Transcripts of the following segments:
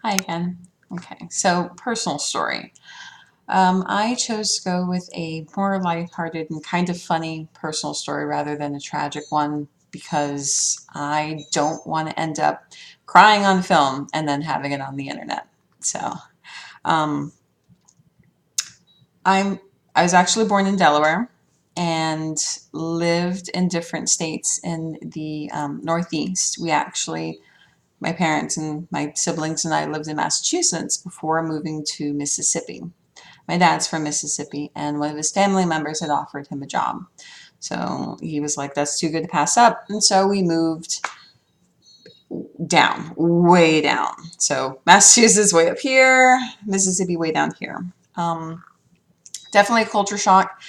Hi again. Okay, so personal story. I chose to go with a more lighthearted and kind of funny personal story rather than a tragic one because I don't want to end up crying on film and then having it on the internet. So, um, I'm I was actually born in Delaware and lived in different states in the Northeast. My parents and my siblings and I lived in Massachusetts before moving to Mississippi. My dad's from Mississippi, and one of his family members had offered him a job. So he was like, that's too good to pass up. And so we moved down, way down. So Massachusetts way up here, Mississippi way down here. Um, Definitely a culture shock.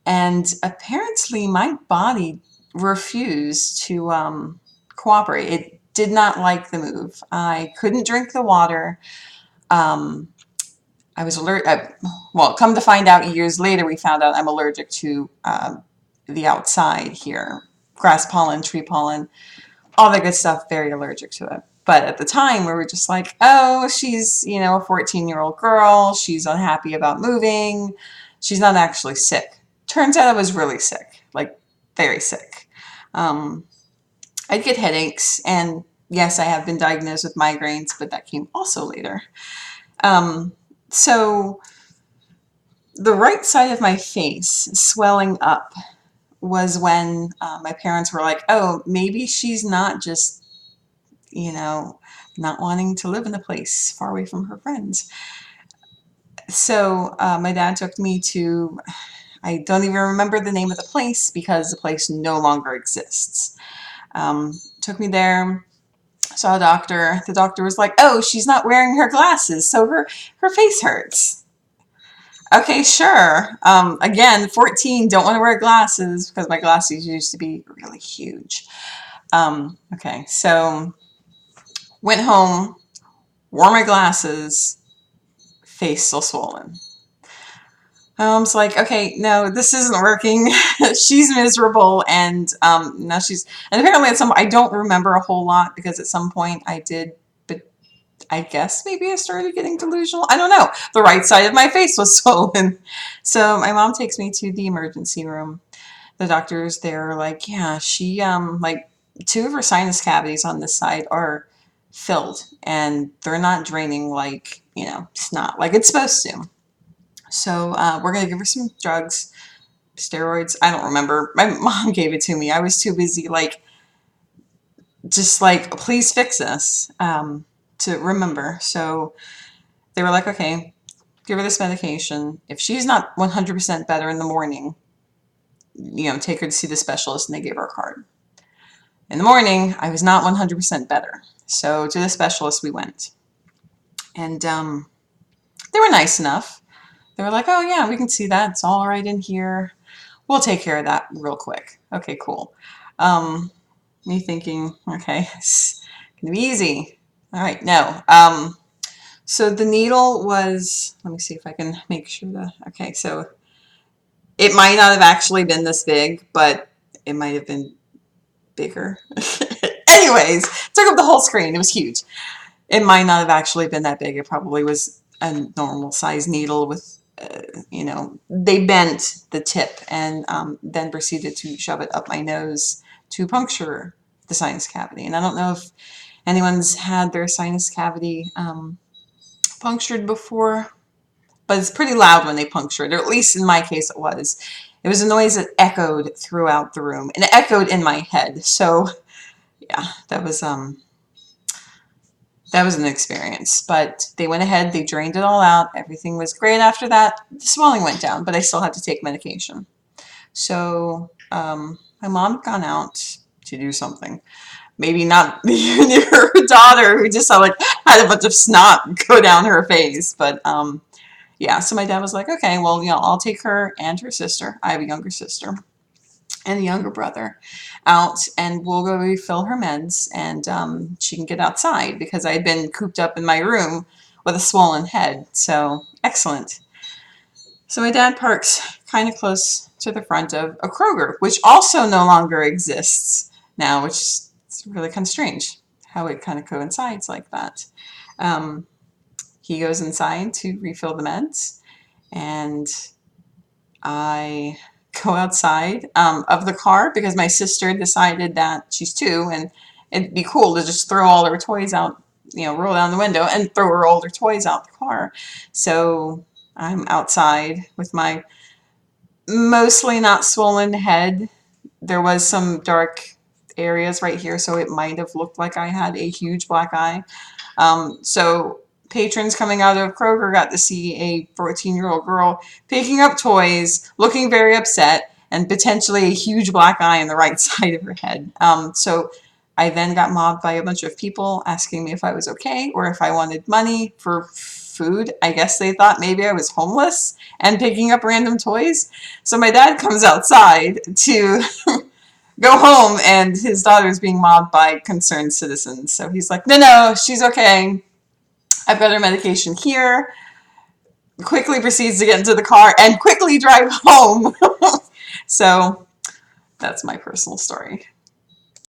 And apparently my body refused to cooperate. It did not like the move. I couldn't drink the water. Um, I was allergic. Well, come to find out, years later, we found out I'm allergic to the outside here, grass pollen, tree pollen, all the good stuff. Very allergic to it. But at the time, we were just like, oh, she's a 14-year-old girl. She's unhappy about moving. She's not actually sick. Turns out I was really sick, like very sick. Um, I'd get headaches, and yes, I have been diagnosed with migraines, but that came also later. Um, so the right side of my face swelling up was when my parents were like, oh, maybe she's not just, you know, not wanting to live in a place far away from her friends. So my dad took me to, I don't even remember the name of the place because the place no longer exists. Took me there, saw a doctor. The doctor was like, oh, she's not wearing her glasses, so her face hurts. Okay, sure. Again, 14, don't want to wear glasses because my glasses used to be really huge. Okay, so went home, wore my glasses, face still swollen. I was like, okay, no, this isn't working. She's miserable, and now and apparently at some, I don't remember a whole lot because at some point I did, but I guess maybe I started getting delusional. I don't know. The right side of my face was swollen. So my mom takes me to the emergency room. The doctors there are like, yeah, she like two of her sinus cavities on this side are filled and they're not draining like, snot like it's supposed to. So we're gonna give her some drugs, steroids. I don't remember. My mom gave it to me. I was too busy, like, just like, please fix this, to remember. So they were like, okay, give her this medication. If she's not 100% better in the morning, take her to see the specialist, and they gave her a card. In the morning, I was not 100% better. So to the specialist we went. And they were nice enough. They were like, oh yeah, we can see that. It's all right in here. We'll take care of that real quick. Okay, cool. Me thinking, okay, it's gonna be easy. All right, no. So the needle was, let me see if I can make sure okay, so it might not have actually been this big, but it might have been bigger. Anyways, took up the whole screen. It was huge. It might not have actually been that big. It probably was a normal size needle with, they bent the tip and then proceeded to shove it up my nose to puncture the sinus cavity. And I don't know if anyone's had their sinus cavity punctured before, but it's pretty loud when they puncture it, or at least in my case it was. It was a noise that echoed throughout the room, and it echoed in my head. So yeah, that was an experience. But they went ahead, they drained it all out. Everything was great after that. The swelling went down, but I still had to take medication. So my mom had gone out to do something. Maybe not near her daughter, who just had a bunch of snot go down her face. But yeah, so my dad was like, okay, well, I'll take her and her sister. I have a younger sister and a younger brother out, and we'll go refill her meds, and she can get outside because I had been cooped up in my room with a swollen head. So excellent. So my dad parks kind of close to the front of a Kroger, which also no longer exists now, which is really kind of strange. how it kind of coincides like that. He goes inside to refill the meds, and I go outside of the car because my sister decided that she's 2 and it'd be cool to just throw all her toys out, roll down the window and throw her all her toys out the car. So I'm outside with my mostly not swollen head. There was some dark areas right here, so it might have looked like I had a huge black eye. So patrons coming out of Kroger got to see a 14-year-old girl picking up toys, looking very upset, and potentially a huge black eye on the right side of her head. So I then got mobbed by a bunch of people asking me if I was okay or if I wanted money for food. I guess they thought maybe I was homeless and picking up random toys. So my dad comes outside to go home, and his daughter's being mobbed by concerned citizens. So he's like, no, she's okay. I've got her medication here. Quickly proceeds to get into the car and quickly drive home. So that's my personal story.